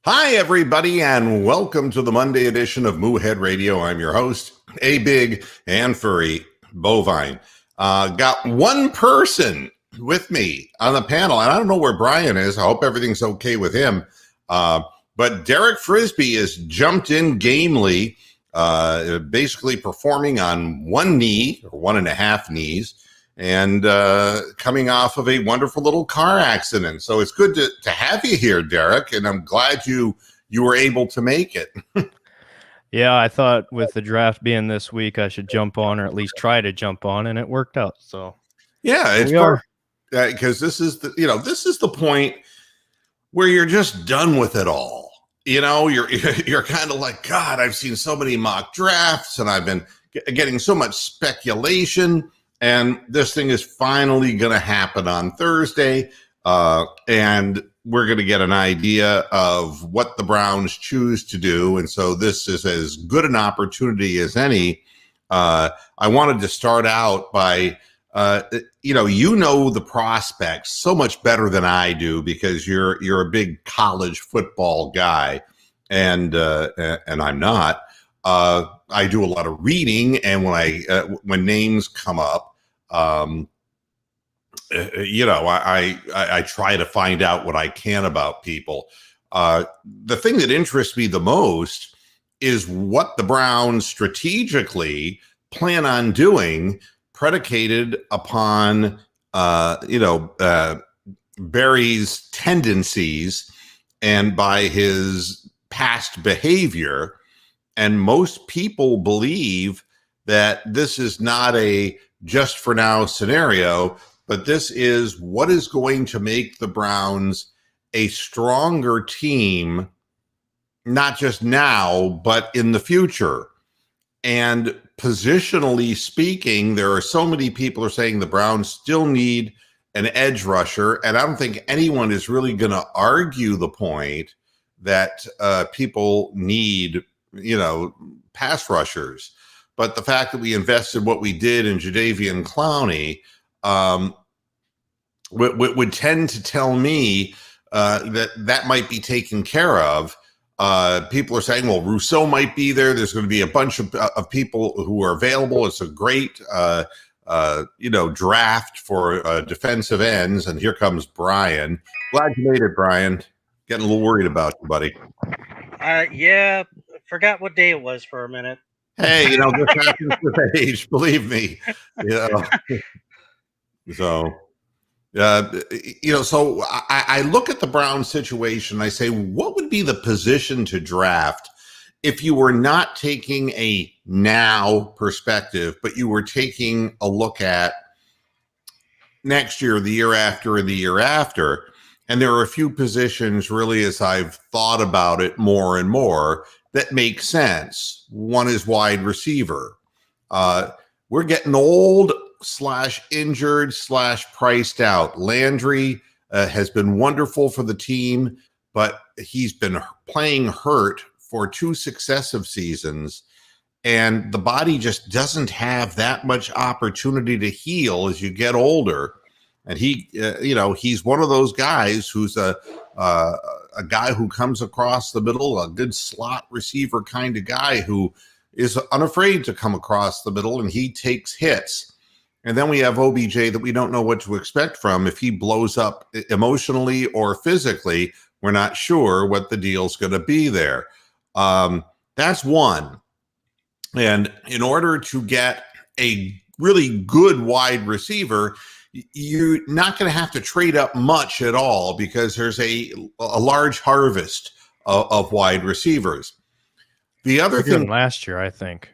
Hi, everybody, and welcome to the Monday edition of Moohead Radio. I'm your host, a big and furry bovine. Got one person with me on the panel, and I don't know where Brian is. I hope everything's okay with him. But Derek Frisbee has jumped in gamely, basically performing on one knee or one and a half knees, and coming off of a wonderful little car accident. So it's good to have you here, Derek, and I'm glad you were able to make it. Yeah, I thought with the draft being this week, I should jump on, or at least try to jump on, and it worked out. So yeah, it's because this is the point where you're just done with it all. You're kind of like, God, I've seen so many mock drafts, and I've been getting so much speculation. And this thing is finally going to happen on Thursday. And we're going to get an idea of what the Browns choose to do. And so this is as good an opportunity as any. I wanted to start out by, the prospects so much better than I do because you're a big college football guy, and I'm not. I do a lot of reading, and when names come up, I try to find out what I can about people. The thing that interests me the most is what the Browns strategically plan on doing, predicated upon, Barry's tendencies and by his past behavior. And most people believe that this is not a just for now scenario, but this is what is going to make the Browns a stronger team, not just now, but in the future. And positionally speaking, there are so many people are saying the Browns still need an edge rusher. And I don't think anyone is really going to argue the point that people need, pass rushers. But the fact that we invested what we did in Jadeveon Clowney would tend to tell me that might be taken care of. People are saying, well, Rousseau might be there. There's going to be a bunch of people who are available. It's a great, draft for defensive ends. And here comes Brian. Glad you made it, Brian. Getting a little worried about you, buddy. Yeah, forgot what day it was for a minute. Hey, this happens with age, believe me. So I look at the Browns situation. I say, what would be the position to draft if you were not taking a now perspective, but you were taking a look at next year, the year after, and the year after? And there are a few positions, really, as I've thought about it more and more, that make sense. One is wide receiver. We're getting old / injured / priced out. Landry has been wonderful for the team, but he's been playing hurt for 2 successive seasons, and the body just doesn't have that much opportunity to heal as you get older. And he's one of those guys who's a guy who comes across the middle, a good slot receiver kind of guy who is unafraid to come across the middle, and he takes hits. And then we have OBJ that we don't know what to expect from. If he blows up emotionally or physically, we're not sure what the deal's going to be there. That's one. And in order to get a really good wide receiver, you're not going to have to trade up much at all because there's a large harvest of wide receivers. The other thing last year, I think.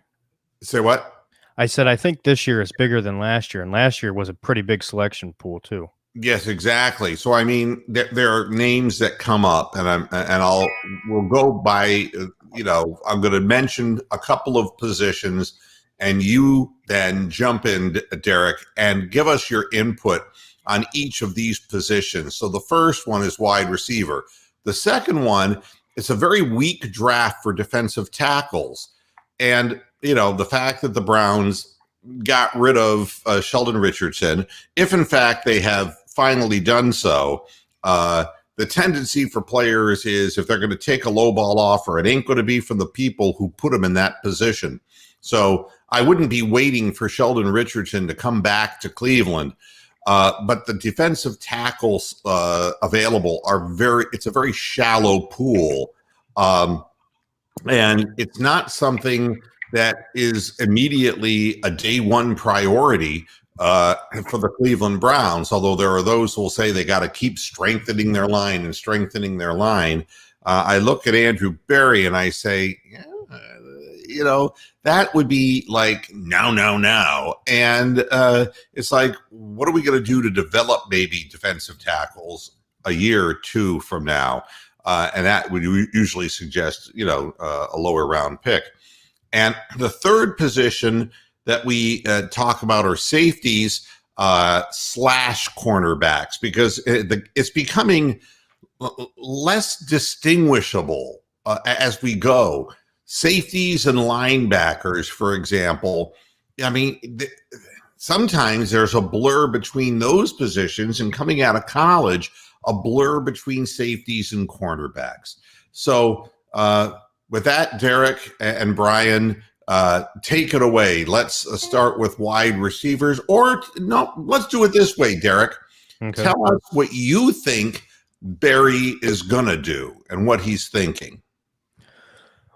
Say what? I said I think this year is bigger than last year, and last year was a pretty big selection pool too. Yes, exactly. So I mean, there are names that come up, and we'll go by. I'm going to mention a couple of positions, and you then jump in, Derek, and give us your input on each of these positions. So the first one is wide receiver. The second one, it's a very weak draft for defensive tackles. And, the fact that the Browns got rid of Sheldon Richardson, if in fact they have finally done so, the tendency for players is if they're going to take a low ball offer, it ain't going to be from the people who put them in that position. So I wouldn't be waiting for Sheldon Richardson to come back to Cleveland. But the defensive tackles available it's a very shallow pool. And it's not something that is immediately a day one priority for the Cleveland Browns, although there are those who will say they got to keep strengthening their line and strengthening their line. I look at Andrew Berry and I say, yeah, that would be like now. And it's like, what are we going to do to develop maybe defensive tackles a year or two from now? And that would usually suggest, a lower round pick. And the third position that we talk about are safeties / cornerbacks, because it's becoming less distinguishable as we go. Safeties and linebackers, for example, I mean, sometimes there's a blur between those positions, and coming out of college, a blur between safeties and cornerbacks. So with that, Derek and Brian, take it away. Let's start with wide receivers. Or no, let's do it this way, Derek. Okay. Tell us what you think Berry is going to do and what he's thinking.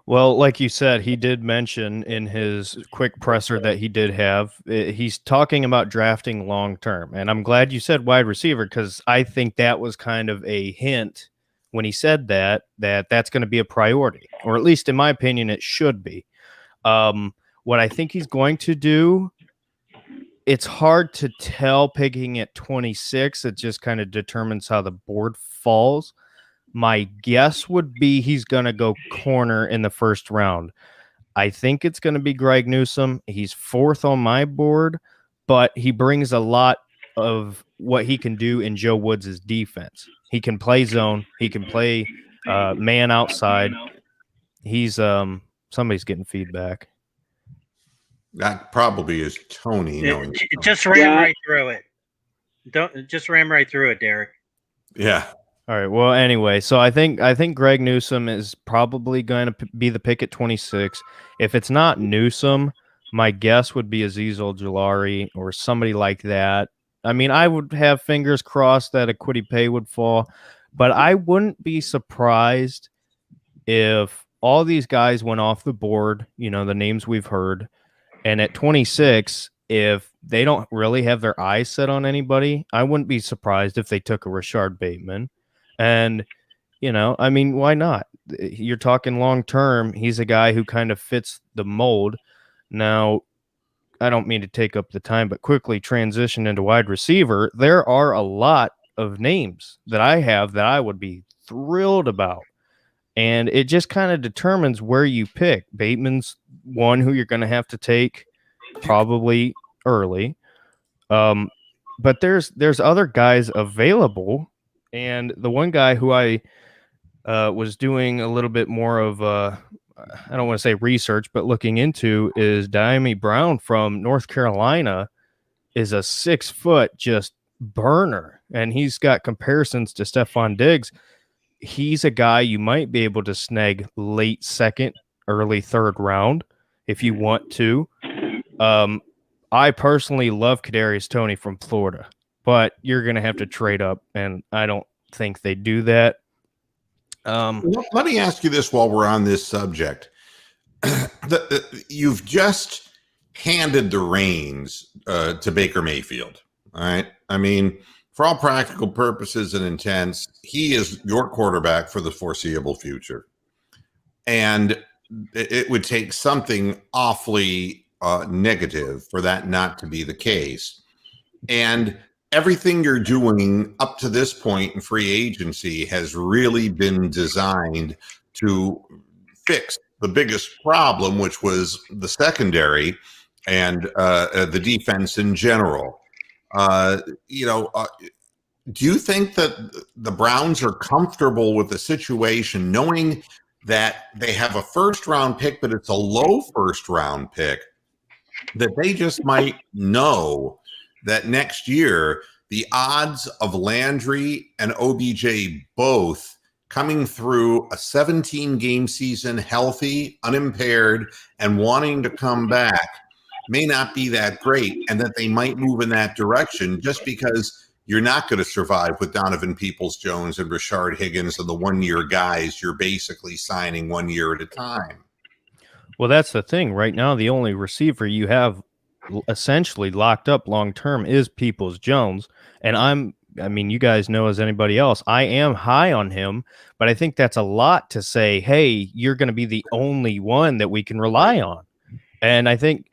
Well, like you said, he did mention in his quick presser that he did have, he's talking about drafting long-term. And I'm glad you said wide receiver, because I think that was kind of a hint when he said that's going to be a priority, or at least in my opinion, it should be. What I think he's going to do, it's hard to tell picking at 26. It just kind of determines how the board falls. My guess would be he's going to go corner in the first round. I think it's going to be Greg Newsome. He's fourth on my board, but he brings a lot of what he can do in Joe Woods' defense. He can play zone. He can play man outside. He's somebody's getting feedback. That probably is Tony. It just ran right through it. Just ran right through it, Derek. Yeah. All right. Well, anyway, so I think Greg Newsome is probably going to be the pick at 26. If it's not Newsome, my guess would be Azeez Ojulari or somebody like that. I mean, I would have fingers crossed that a Kwity Paye would fall, but I wouldn't be surprised if all these guys went off the board, the names we've heard, and at 26, if they don't really have their eyes set on anybody, I wouldn't be surprised if they took a Rashard Bateman. And, I mean, why not? You're talking long term. He's a guy who kind of fits the mold. Now, I don't mean to take up the time, but quickly transition into wide receiver. There are a lot of names that I have that I would be thrilled about. And it just kind of determines where you pick. Bateman's one who you're going to have to take probably early. But there's other guys available. And the one guy who I was doing a little bit more of, I don't want to say research, but looking into is Dyami Brown from North Carolina is a 6-foot just burner. And he's got comparisons to Stephon Diggs. He's a guy you might be able to snag late second, early third round if you want to. I personally love Kadarius Toney from Florida, but you're going to have to trade up, and I don't think they do that. Let me ask you this while we're on this subject. You've just handed the reins to Baker Mayfield, all right? I mean, for all practical purposes and intents, he is your quarterback for the foreseeable future. And it would take something awfully negative for that not to be the case. And everything you're doing up to this point in free agency has really been designed to fix the biggest problem, which was the secondary and the defense in general. Do you think that the Browns are comfortable with the situation, knowing that they have a first-round pick, but it's a low first-round pick, that they just might know that next year the odds of Landry and OBJ both coming through a 17-game season healthy, unimpaired, and wanting to come back may not be that great, and that they might move in that direction just because you're not going to survive with Donovan Peoples-Jones and Rashard Higgins and the one-year guys you're basically signing 1 year at a time. Well, that's the thing. Right now, the only receiver you have essentially locked up long-term is Peoples-Jones. And I mean, you guys know as anybody else, I am high on him, but I think that's a lot to say, hey, you're going to be the only one that we can rely on. And I think,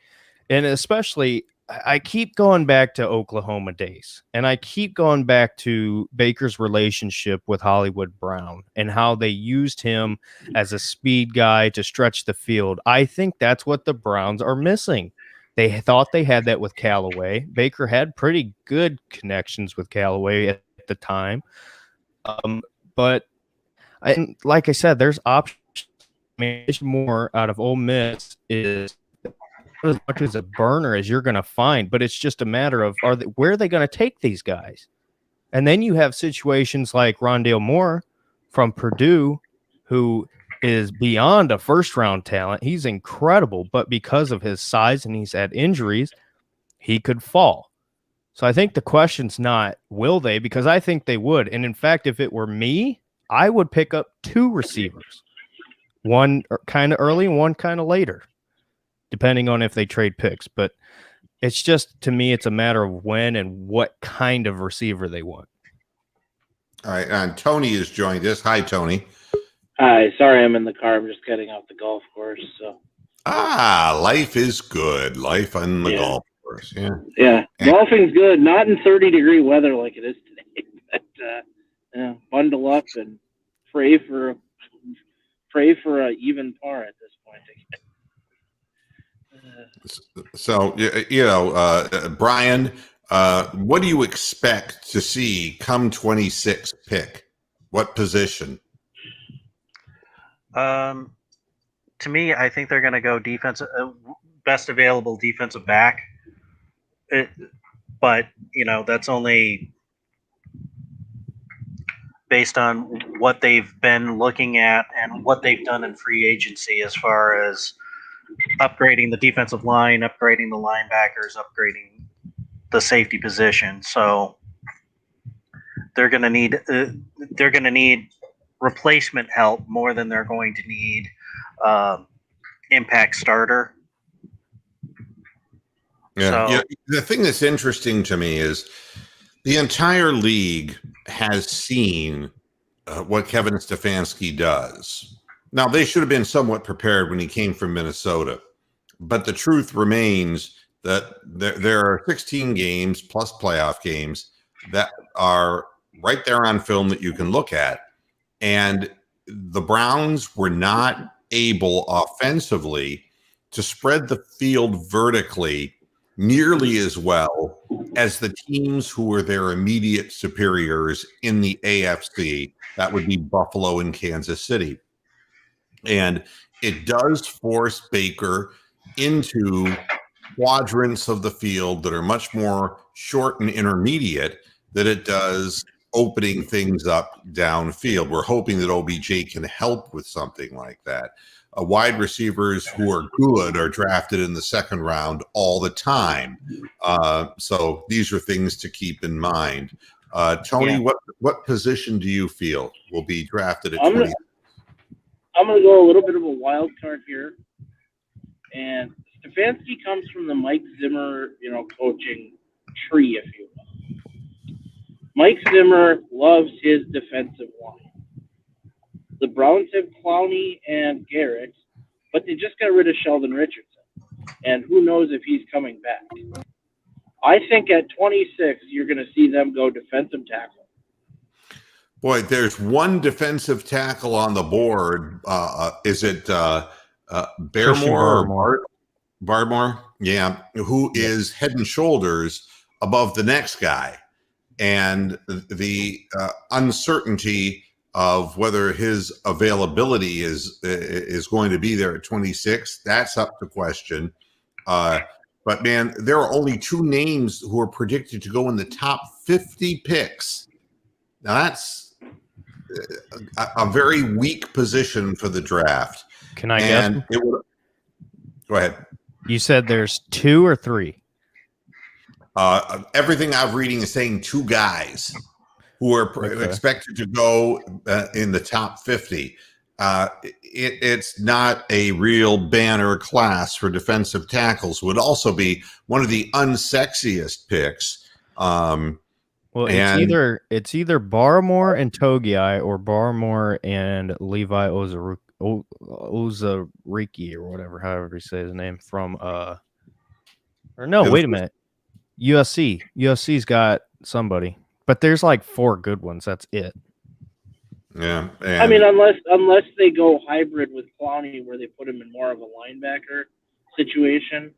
and especially, I keep going back to Oklahoma days, and I keep going back to Baker's relationship with Hollywood Brown and how they used him as a speed guy to stretch the field. I think that's what the Browns are missing. They thought they had that with Callaway. Baker had pretty good connections with Callaway at the time. But like I said, there's options. I mean, more out of Ole Miss is as much as a burner as you're going to find, but it's just a matter of where are they going to take these guys? And then you have situations like Rondale Moore from Purdue, who is beyond a first-round talent. He's incredible, but because of his size and he's had injuries, he could fall. So I think the question's not will they, because I think they would. And in fact, if it were me, I would pick up 2 receivers, one kind of early and one kind of later, depending on if they trade picks. But it's just, to me, it's a matter of when and what kind of receiver they want. All right, and Tony has joined us. Hi, Tony. Hi, sorry I'm in the car. I'm just getting off the golf course. So. Life is good. Life on the golf course. Yeah, golfing's good. Not in 30-degree weather like it is today. But bundle up and pray for a even par at this point. So, Brian, what do you expect to see come 26 pick? What position? To me, I think they're going to go defensive, best available defensive back. But that's only based on what they've been looking at and what they've done in free agency as far as upgrading the defensive line, upgrading the linebackers, upgrading the safety position. So they're going to need replacement help more than they're going to need impact starter. Yeah. The thing that's interesting to me is the entire league has seen what Kevin Stefanski does. Now, they should have been somewhat prepared when he came from Minnesota, but the truth remains that there are 16 games plus playoff games that are right there on film that you can look at. And the Browns were not able offensively to spread the field vertically nearly as well as the teams who were their immediate superiors in the AFC. That would be Buffalo and Kansas City. And it does force Baker into quadrants of the field that are much more short and intermediate than it does opening things up downfield. We're hoping that OBJ can help with something like that. Wide receivers who are good are drafted in the second round all the time. So these are things to keep in mind. Tony, what position do you feel will be drafted at 20? I'm going to go a little bit of a wild card here. And Stefanski comes from the Mike Zimmer, coaching tree, if you will. Mike Zimmer loves his defensive line. The Browns have Clowney and Garrett, but they just got rid of Sheldon Richardson. And who knows if he's coming back. I think at 26, you're going to see them go defensive tackle. Boy, there's one defensive tackle on the board. Is it Barmore or Bardmore? Yeah, who is head and shoulders above the next guy. And the uncertainty of whether his availability is going to be there at 26, that's up to question. But But man, there are only 2 names who are predicted to go in the top 50 picks. Now that's a very weak position for the draft. Can I guess? And it would, go ahead. You said there's 2 or 3. Everything I'm reading is saying 2 guys who are expected to go in the top 50. It's not a real banner class for defensive tackles. Would also be one of the unsexiest picks. Well, it's either Barmore and Togiai or Barmore and Levi Ozariki or whatever, however you say his name from wait a minute. USC. USC's got somebody. But there's like 4 good ones. That's it. Yeah. I mean, unless they go hybrid with Clowney, where they put him in more of a linebacker situation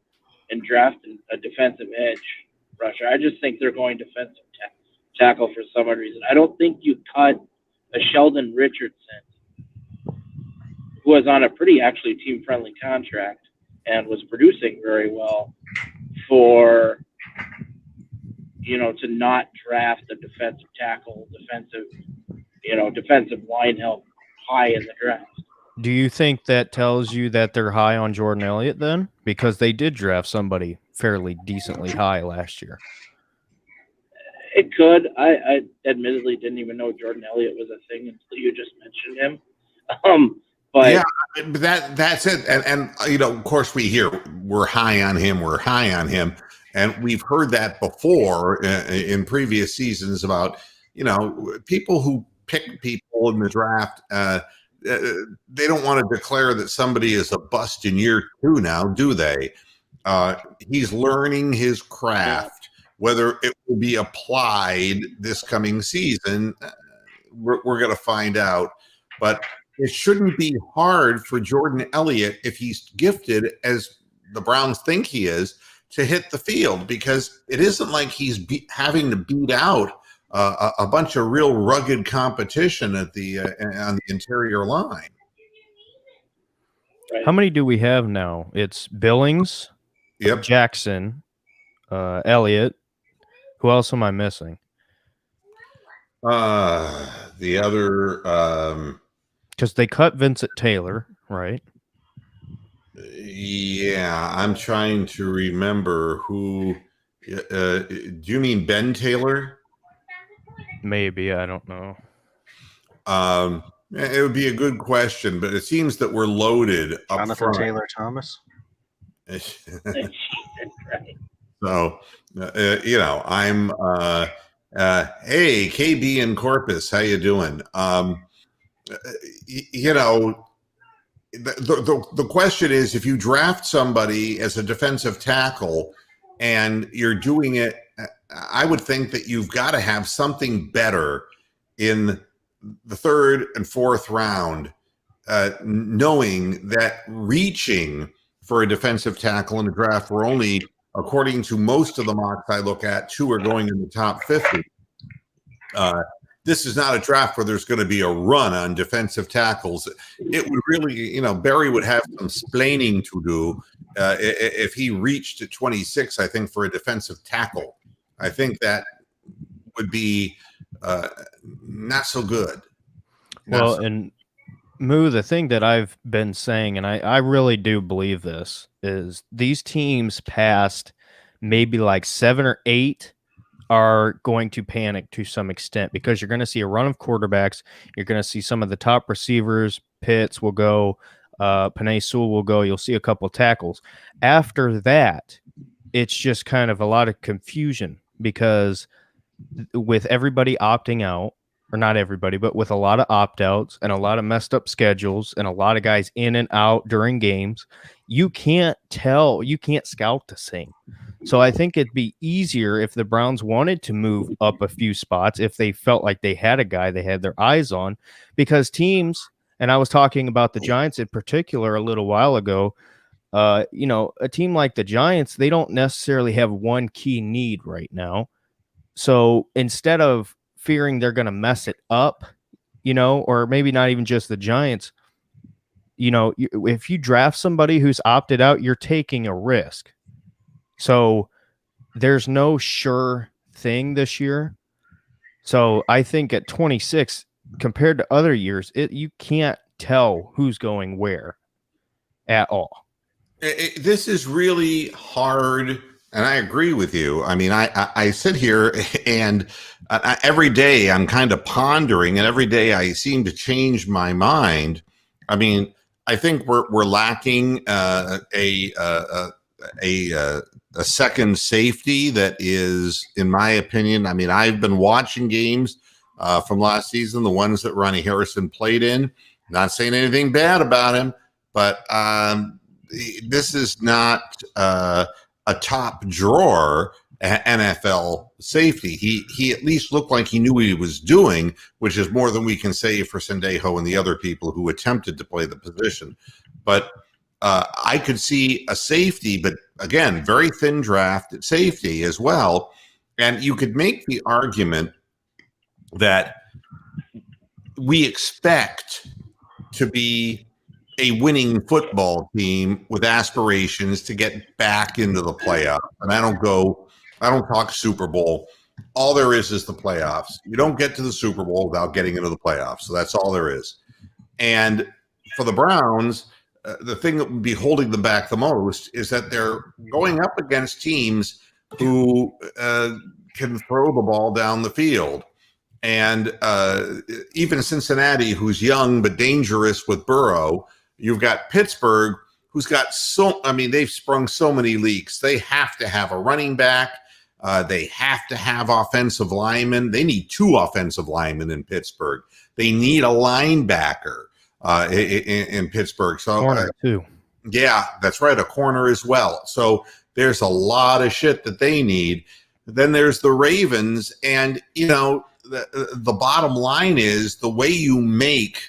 and draft a defensive edge rusher. I just think they're going defensive tackle for some odd reason. I don't think you cut a Sheldon Richardson, who was on a pretty actually team-friendly contract and was producing very well, for to not draft a defensive tackle, defensive line help high in the draft. Do you think that tells you that they're high on Jordan Elliott then? Because they did draft somebody fairly decently high last year. It could. I admittedly didn't even know Jordan Elliott was a thing until you just mentioned him. But yeah, that's it. And of course we hear we're high on him. And we've heard that before in previous seasons about, people who pick people in the draft. They don't want to declare that somebody is a bust in year 2 now, do they? He's learning his craft. Whether it will be applied this coming season, we're going to find out. But it shouldn't be hard for Jordan Elliott, if he's gifted as the Browns think he is, to hit the field, because it isn't like he's having to beat out a bunch of real rugged competition on the interior line. Right. How many do we have now? It's Billings, Yep. Jackson, Elliott. Who else am I missing? The other, because they cut Vincent Taylor, right? Yeah, I'm trying to remember who. Do you mean Ben Taylor? Maybe, I don't know. It would be a good question, but it seems that we're loaded up Jonathan front. Taylor Thomas. So, I'm hey, KB and Corpus, how you doing? The question is, if you draft somebody as a defensive tackle and you're doing it, I would think that you've got to have something better in the 3rd and 4th round, knowing that reaching for a defensive tackle in the draft, we're only, according to most of the mocks I look at, 2 are going in the top 50. This is not a draft where there's going to be a run on defensive tackles. It would really, Barry would have some splaining to do if he reached at 26, I think, for a defensive tackle. I think that would be not so good. And Moo, the thing that I've been saying, and I really do believe this, is these teams past maybe like 7 or 8 are going to panic to some extent, because you're going to see a run of quarterbacks. You're going to see some of the top receivers. Pitts will go. Penei Sewell will go. You'll see a couple of tackles. After that, it's just kind of a lot of confusion, because with everybody opting out, or not everybody, but with a lot of opt-outs and a lot of messed up schedules and a lot of guys in and out during games, you can't scout the same. So I think it'd be easier if the Browns wanted to move up a few spots, if they felt like they had a guy they had their eyes on, because teams, and I was talking about the Giants in particular a little while ago, a team like the Giants, they don't necessarily have one key need right now. So instead of fearing they're going to mess it up, or maybe not even just the Giants, if you draft somebody who's opted out, you're taking a risk. So there's no sure thing this year. So I think at 26, compared to other years, you can't tell who's going where at all. This is really hard, and I agree with you. I mean, I sit here and every day I'm kind of pondering, and every day I seem to change my mind. I mean, I think we're lacking a second safety that is, in my opinion. I mean, I've been watching games from last season, the ones that Ronnie Harrison played in. Not saying anything bad about him, but this is not a top drawer NFL safety. He at least looked like he knew what he was doing, which is more than we can say for Sendejo and the other people who attempted to play the position. But I could see a safety, but again, very thin draft at safety as well. And you could make the argument that we expect to be a winning football team with aspirations to get back into the playoffs. And I don't talk Super Bowl. All there is the playoffs. You don't get to the Super Bowl without getting into the playoffs. So that's all there is. And for the Browns, the thing that would be holding them back the most is that they're going up against teams who can throw the ball down the field. And even Cincinnati, who's young but dangerous with Burrow. You've got Pittsburgh, who's got they've sprung so many leaks. They have to have a running back. They have to have offensive linemen. They need 2 offensive linemen in Pittsburgh. They need a linebacker in Pittsburgh. So Corner too. Yeah, that's right. A corner as well. So there's a lot of shit that they need. Then there's the Ravens. And, the bottom line is the way you make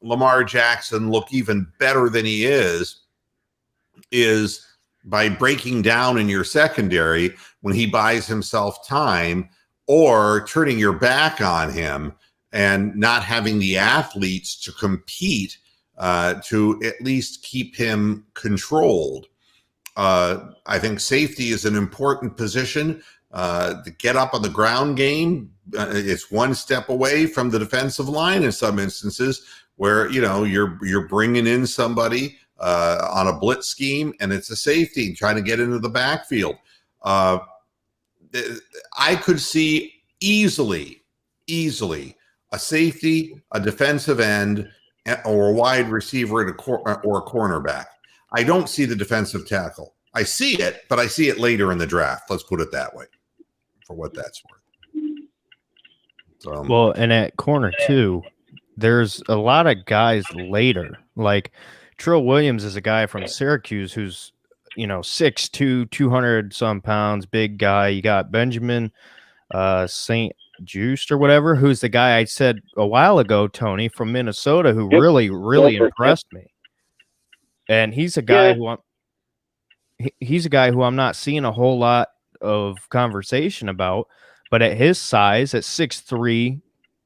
Lamar Jackson look even better than he is by breaking down in your secondary when he buys himself time, or turning your back on him and not having the athletes to compete to at least keep him controlled. I think safety is an important position. To get up on the ground game, it's one step away from the defensive line in some instances, where you're bringing in somebody on a blitz scheme, and it's a safety trying to get into the backfield. I could see easily a safety, a defensive end, or a wide receiver or a cornerback. I don't see the defensive tackle. I see it, but I see it later in the draft. Let's put it that way, for what that's worth. Well, and at corner too, there's a lot of guys later. Like Trill Williams is a guy from Syracuse who's 6'2", 200 some pounds, big guy. You got Benjamin St. Just or whatever, who's the guy I said a while ago, Tony, from Minnesota, who really impressed me. And he's a guy who I'm not seeing a whole lot of conversation about, but at his size, at 6'3",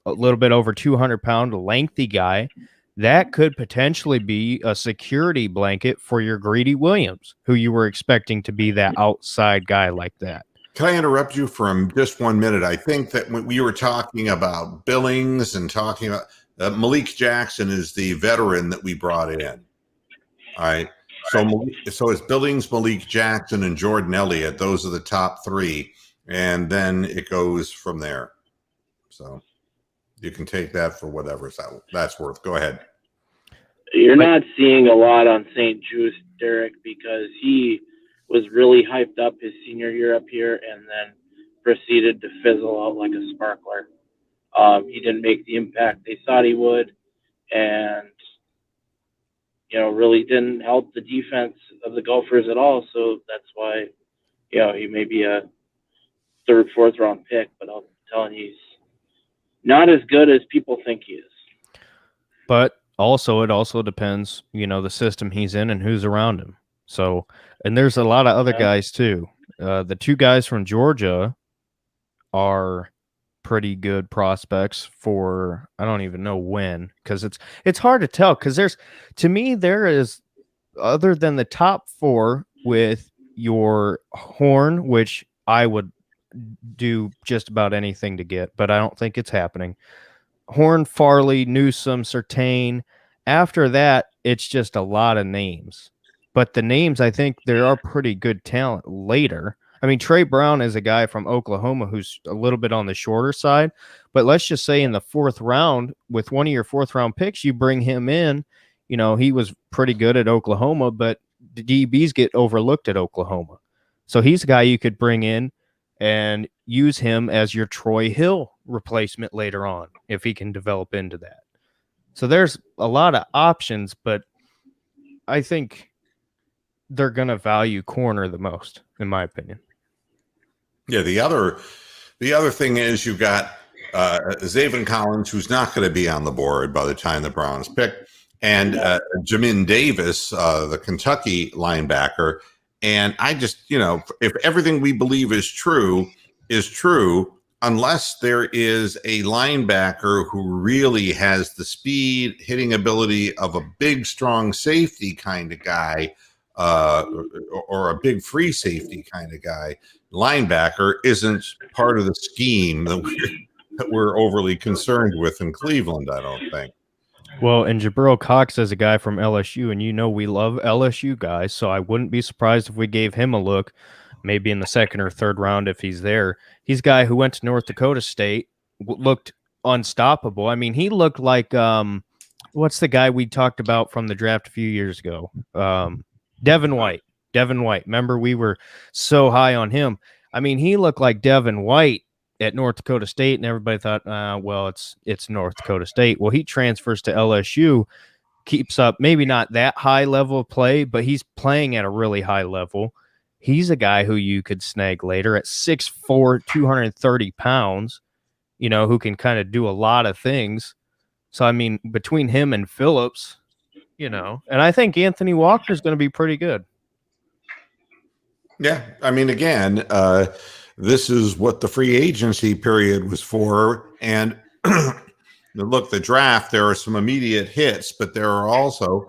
a little bit over 200-pound, lengthy guy, that could potentially be a security blanket for your Greedy Williams, who you were expecting to be that outside guy like that. Can I interrupt you for just 1 minute? I think that when we were talking about Billings and talking about Malik Jackson is the veteran that we brought in. All right. So it's Billings, Malik Jackson, and Jordan Elliott. Those are the top 3. And then it goes from there. So you can take that for whatever that's worth. Go ahead. You're not seeing a lot on St. Just, Derek, because he was really hyped up his senior year up here and then proceeded to fizzle out like a sparkler. He didn't make the impact they thought he would, and really didn't help the defense of the Gophers at all. So that's why, he may be a 3rd, 4th round pick, but I'm telling you, he's not as good as people think he is. But it also depends, the system he's in and who's around him. So, and there's a lot of other guys too. The 2 guys from Georgia are pretty good prospects for, I don't even know when, because it's hard to tell, because there is, other than the top 4 with your Horn, which I would do just about anything to get, but I don't think it's happening. Horn, Farley, Newsome, Surtain. After that, it's just a lot of names. But the names, I think there are pretty good talent later. I mean, Trey Brown is a guy from Oklahoma who's a little bit on the shorter side. But let's just say in the 4th round, with one of your 4th round picks, you bring him in. You know, he was pretty good at Oklahoma, but the DBs get overlooked at Oklahoma. So he's a guy you could bring in and use him as your Troy Hill replacement later on if he can develop into that. So there's a lot of options, but I think they're going to value corner the most, in my opinion. Yeah, the other thing is you've got Zaven Collins, who's not going to be on the board by the time the Browns pick, and Jamin Davis, the Kentucky linebacker. And I just, if everything we believe is true, unless there is a linebacker who really has the speed, hitting ability of a big, strong safety kind of guy, or a big free safety kind of guy, linebacker isn't part of the scheme that we're overly concerned with in Cleveland, I don't think. Well, and Jabril Cox is a guy from LSU, and we love LSU guys, so I wouldn't be surprised if we gave him a look, maybe in the 2nd or 3rd round if he's there. He's a guy who went to North Dakota State, looked unstoppable. I mean, he looked like what's the guy we talked about from the draft a few years ago? Devin White. Remember, we were so high on him. I mean, he looked like Devin White at North Dakota State, and everybody thought, well, it's North Dakota State. Well, he transfers to LSU, keeps up maybe not that high level of play, but he's playing at a really high level. He's a guy who you could snag later at 6'4", 230 pounds, who can kind of do a lot of things. So, I mean, between him and Phillips, and I think Anthony Walker is going to be pretty good. Yeah. I mean, again, this is what the free agency period was for. And look, the draft, there are some immediate hits, but there are also,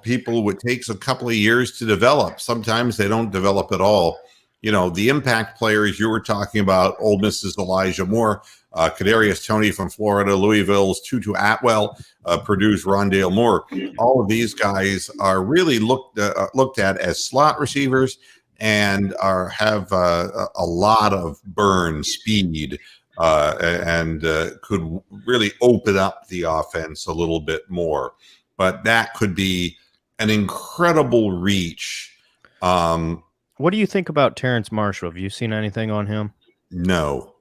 people, it takes a couple of years to develop. Sometimes they don't develop at all. The impact players you were talking about, Ole Miss's Elijah Moore, Kadarius Toney from Florida, Louisville's Tutu Atwell, Purdue's Rondale Moore. All of these guys are really looked at as slot receivers and have a lot of burn speed and could really open up the offense a little bit more. But that could be an incredible reach. What do you think about Terrence Marshall? Have you seen anything on him? No.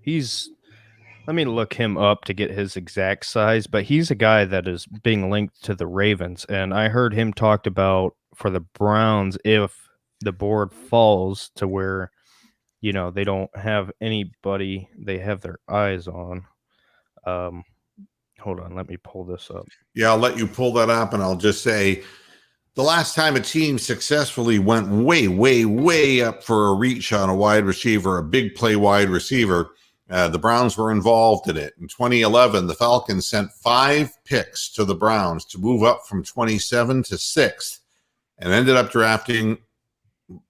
Let me look him up to get his exact size, but he's a guy that is being linked to the Ravens. And I heard him talked about for the Browns, if the board falls to where, they don't have anybody they have their eyes on. Hold on, let me pull this up. Yeah, I'll let you pull that up, and I'll just say the last time a team successfully went way, way, way up for a reach on a wide receiver, a big play wide receiver, the Browns were involved in it. In 2011, the Falcons sent 5 picks to the Browns to move up from 27 to 6th and ended up drafting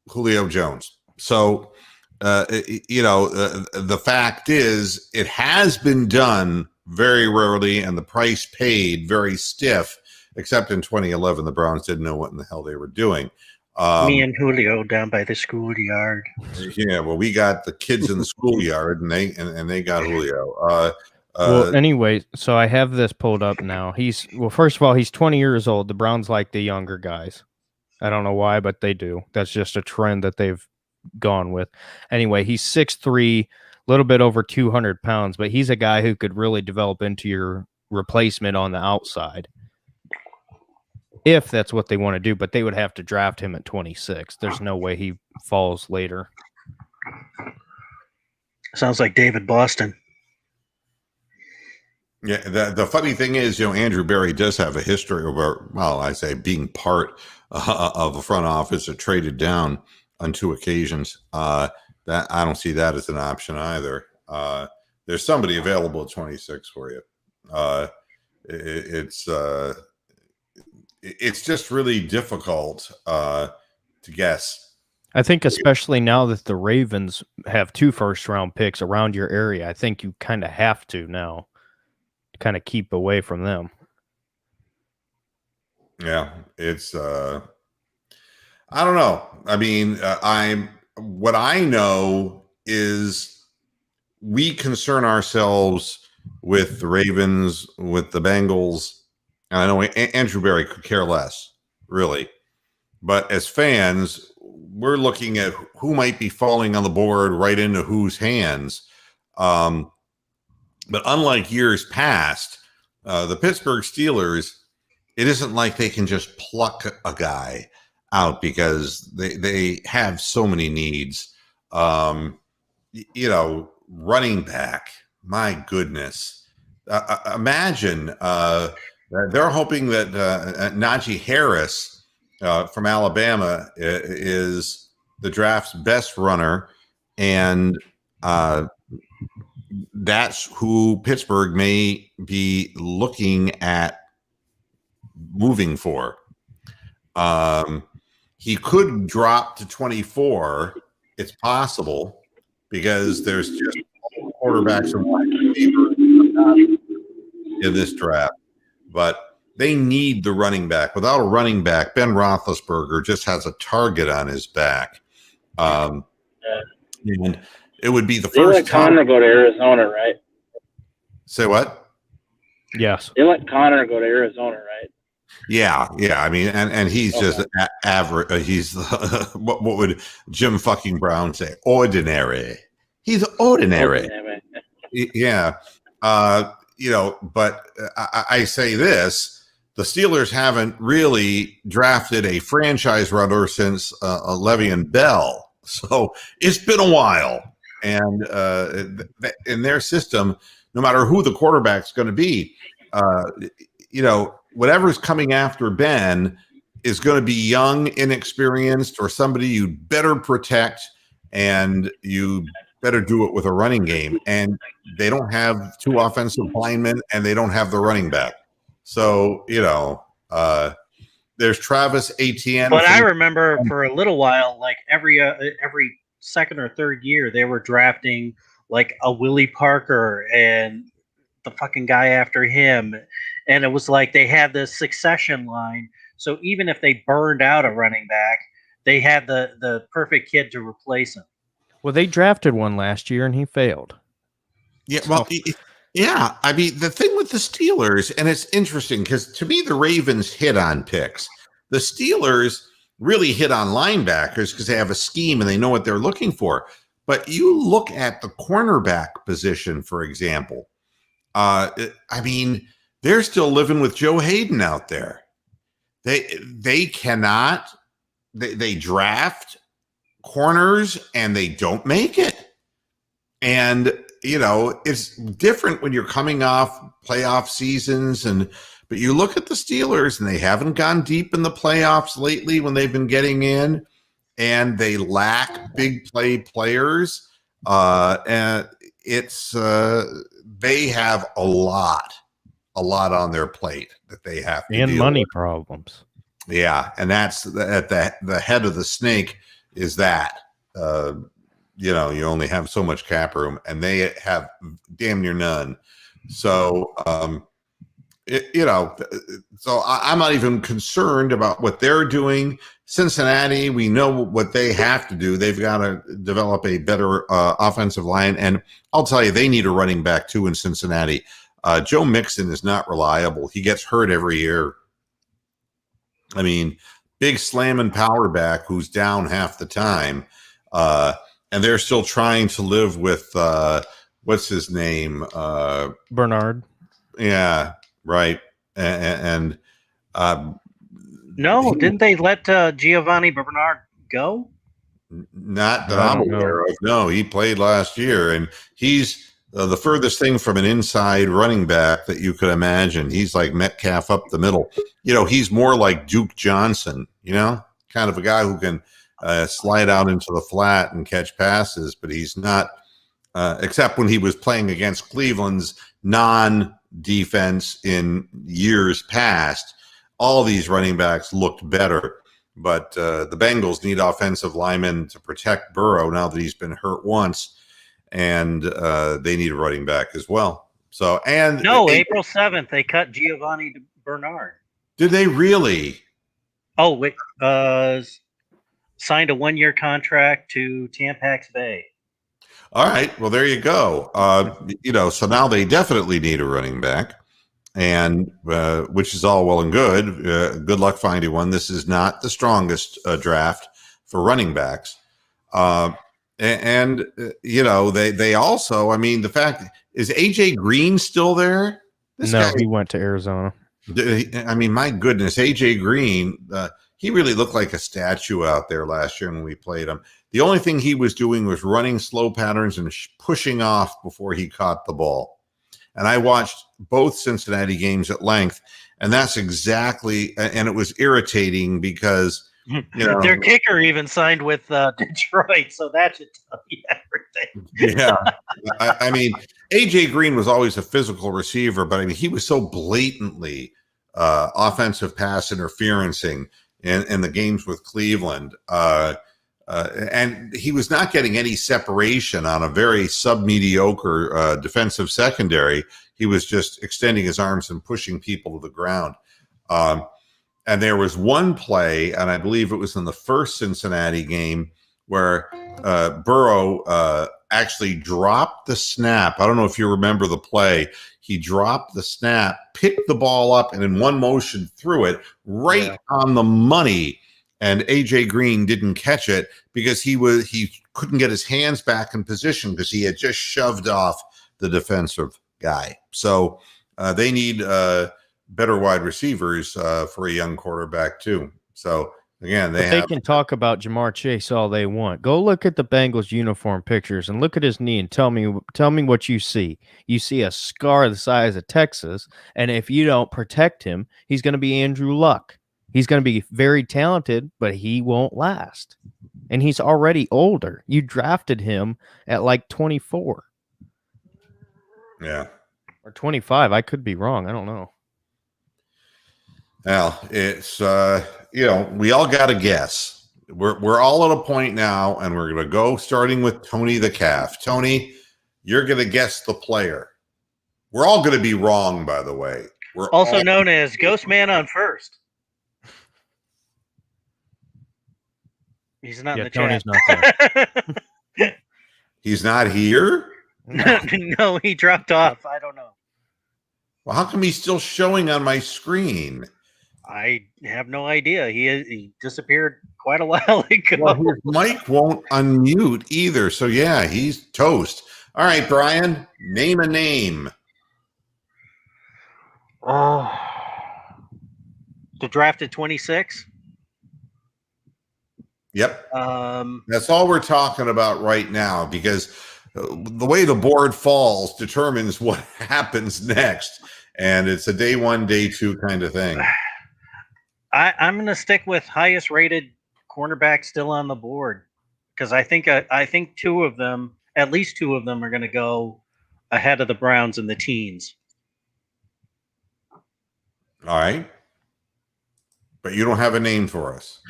Julio Jones. So, the fact is it has been done very rarely, and the price paid very stiff, except in 2011, the Browns didn't know what in the hell they were doing. Me and Julio down by the schoolyard. Yeah, well, we got the kids in the schoolyard, and they got Julio. Well, anyway, so I have this pulled up now. First of all, he's 20 years old. The Browns like the younger guys. I don't know why, but they do. That's just a trend that they've gone with. Anyway, he's 6'3", a little bit over 200 pounds, but he's a guy who could really develop into your replacement on the outside, if that's what they want to do. But they would have to draft him at 26. There's no way he falls later. Sounds like David Boston. Yeah, the funny thing is, Andrew Berry does have a history of, being part of a front office that traded down on 2 occasions. That I don't see that as an option either. There's somebody available at 26 for you. It's just really difficult to guess. I think especially now that the Ravens have 2 first-round picks around your area, I think you kind of have to now kind of keep away from them. Yeah, it's I don't know. I mean, what I know is we concern ourselves with the Ravens, with the Bengals, and I know Andrew Berry could care less, really. But as fans, we're looking at who might be falling on the board right into whose hands. But unlike years past, the Pittsburgh Steelers, it isn't like they can just pluck a guy out because they have so many needs. Running back, my goodness. Imagine they're hoping that Najee Harris from Alabama is the draft's best runner, and that's who Pittsburgh may be looking at moving for. He could drop to 24. It's possible because there's just quarterbacks and wide receivers in this draft, but they need the running back. Without a running back, Ben Roethlisberger just has a target on his back. And it would be the They first let Connor go to Arizona, right? Say what? Yes. They let Connor go to Arizona, right? Yeah. I mean, and he's just average. He's what would Jim fucking Brown say? Ordinary. He's ordinary. Yeah. But I say this: the Steelers haven't really drafted a franchise runner since Le'Veon Bell, so it's been a while. And in their system, no matter who the quarterback's going to be, whatever's coming after Ben is going to be young, inexperienced, or somebody you better protect, and you better do it with a running game. And they don't have 2 offensive linemen, and they don't have the running back. So, there's Travis Etienne. But I remember for a little while, like every second or third year, they were drafting like a Willie Parker and the fucking guy after him. And it was like they had this succession line. So even if they burned out a running back, they had the perfect kid to replace him. Well, they drafted one last year and he failed. Yeah, well, yeah. I mean, the thing with the Steelers, and it's interesting because to me, the Ravens hit on picks. The Steelers really hit on linebackers because they have a scheme and they know what they're looking for. But you look at the cornerback position, for example. I mean, they're still living with Joe Hayden out there. They cannot. They draft corners and they don't make it. And it's different when you're coming off playoff seasons, but you look at the Steelers and they haven't gone deep in the playoffs lately when they've been getting in, and they lack big play players. And it's they have a lot on their plate that they have to and deal money with. Problems. Yeah, and that's at the head of the snake is that. You only have so much cap room, and they have damn near none. So, so I'm not even concerned about what they're doing. Cincinnati, we know what they have to do. They've got to develop a better offensive line, and I'll tell you, they need a running back too in Cincinnati. Joe Mixon is not reliable. He gets hurt every year. I mean, big slamming power back who's down half the time. And they're still trying to live with what's his name? Bernard. Yeah, right. And No, didn't they let Giovanni Bernard go? Not that I'm aware of. No, he played last year, and he's the furthest thing from an inside running back that you could imagine. He's like Metcalf up the middle. He's more like Duke Johnson, kind of a guy who can slide out into the flat and catch passes, but he's not, except when he was playing against Cleveland's non-defense in years past, all these running backs looked better. But the Bengals need offensive linemen to protect Burrow now that he's been hurt once, and they need a running back as well. So and No, April 7th, they cut Giovanni Bernard. did they really? Oh, wait, signed a 1-year contract to Tampax Bay. All right. Well, there you go. So now they definitely need a running back, and which is all well and good. Good luck finding one. This is not the strongest draft for running backs. They also, I mean, the fact is AJ Green still there? He went to Arizona. I mean, my goodness, AJ Green, he really looked like a statue out there last year when we played him. The only thing he was doing was running slow patterns and pushing off before he caught the ball. And I watched both Cincinnati games at length, and that's exactly, and it was irritating because, their kicker even signed with Detroit, so that should tell you everything. Yeah. I mean, AJ Green was always a physical receiver, but I mean, he was so blatantly offensive pass interferencing in the games with Cleveland. And he was not getting any separation on a very sub-mediocre defensive secondary. He was just extending his arms and pushing people to the ground. And there was one play, and I believe it was in the first Cincinnati game, where Burrow actually dropped the snap. I don't know if you remember the play. He dropped the snap, picked the ball up, and in one motion threw it right on the money. And AJ Green didn't catch it because he couldn't get his hands back in position because he had just shoved off the defensive guy. So they need better wide receivers for a young quarterback too. So again, they can talk about Jamar Chase all they want. Go look at the Bengals uniform pictures and look at his knee and tell me what you see. You see a scar the size of Texas, and if you don't protect him, he's going to be Andrew Luck. He's going to be very talented, but he won't last. And he's already older. You drafted him at like 24. Yeah. Or 25. I could be wrong. I don't know. Well, it's, we all got to guess. We're all at a point now, and we're going to go starting with Tony the Calf. Tony, you're going to guess the player. We're all going to be wrong, by the way. We're also known as Ghost Man on First. He's not in the Tony's chat. Not there. He's not here? No, he dropped off. I don't know. Well, how come he's still showing on my screen? I have no idea. He disappeared quite a while ago. Well, his mic won't unmute either. So, yeah, he's toast. All right, Brian, name a name. The drafted 26? Yep. That's all we're talking about right now because the way the board falls determines what happens next. And it's a day one, day two kind of thing. I'm going to stick with highest rated cornerback still on the board because I think two of them, at least two of them, are going to go ahead of the Browns in the teens. All right. But you don't have a name for us.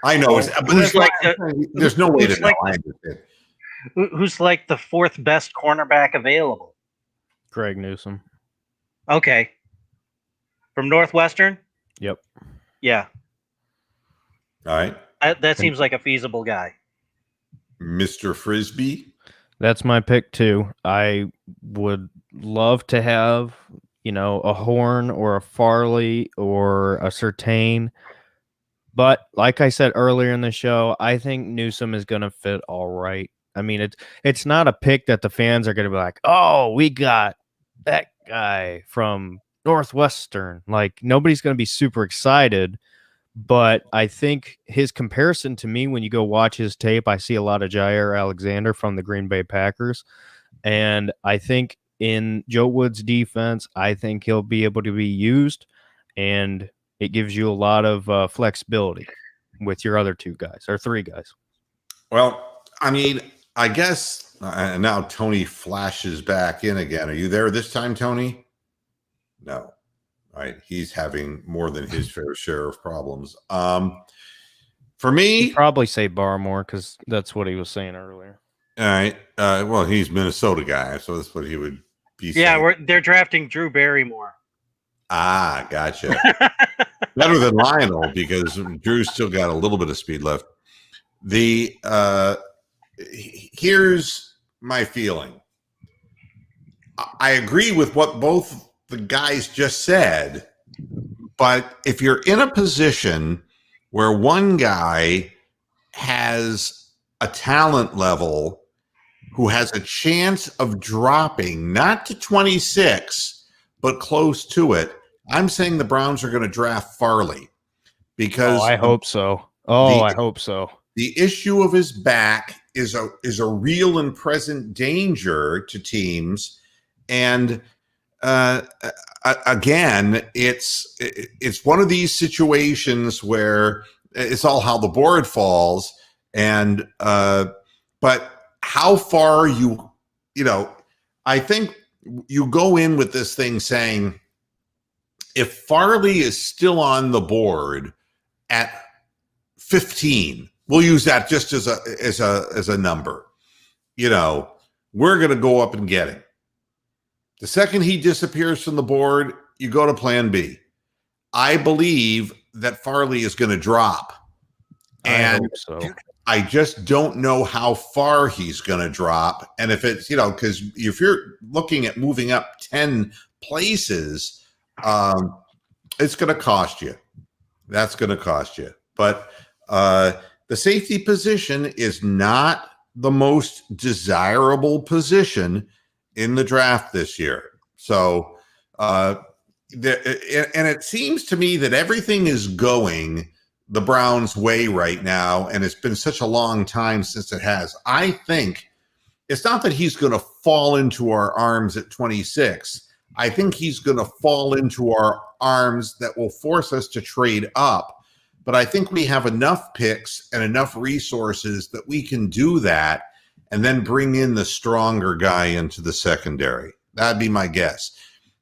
I know. There's no way to know. Who's like the fourth best cornerback available? Greg Newsome. Okay. From Northwestern? Yep. Yeah. All right. That seems like a feasible guy. Mr. Frisbee? That's my pick, too. I would love to have, a Horn or a Farley or a Surtain. But like I said earlier in the show, I think Newsome is going to fit all right. I mean, it's not a pick that the fans are going to be like, oh, we got that guy from Northwestern. Like, nobody's going to be super excited. But I think his comparison to me, when you go watch his tape, I see a lot of Jair Alexander from the Green Bay Packers. And I think in Joe Woods' defense, I think he'll be able to be used. And it gives you a lot of flexibility with your other two guys or three guys. Well, I mean, I guess now Tony flashes back in again. Are you there this time, Tony? No. Right. He's having more than his fair share of problems. For me, Probably say Barmore because that's what he was saying earlier. all right. Well, he's Minnesota guy, so that's what he would be Yeah, saying. they're drafting Drew Barrymore. Ah, gotcha. Better than Lionel because Drew's still got a little bit of speed left. Here's my feeling. I agree with what both the guys just said, but if you're in a position where one guy has a talent level who has a chance of dropping not to 26 but close to it, I'm saying the Browns are going to draft Farley because I hope so. I hope so. the issue of his back is a real and present danger to teams, and again, it's one of these situations where it's all how the board falls, and but how far I think you go in with this thing saying, if Farley is still on the board at 15, we'll use that just as a number. We're going to go up and get him. The second he disappears from the board, you go to plan B. I believe that Farley is going to drop. And I hope so. I just don't know how far he's going to drop. And if it's, because if you're looking at moving up 10 places, it's going to cost you. That's going to cost you. But the safety position is not the most desirable position in the draft this year. So, and it seems to me that everything is going the Browns' way right now, and it's been such a long time since it has. I think it's not that he's going to fall into our arms at 26. I think he's going to fall into our arms that will force us to trade up. But I think we have enough picks and enough resources that we can do that and then bring in the stronger guy into the secondary. That'd be my guess.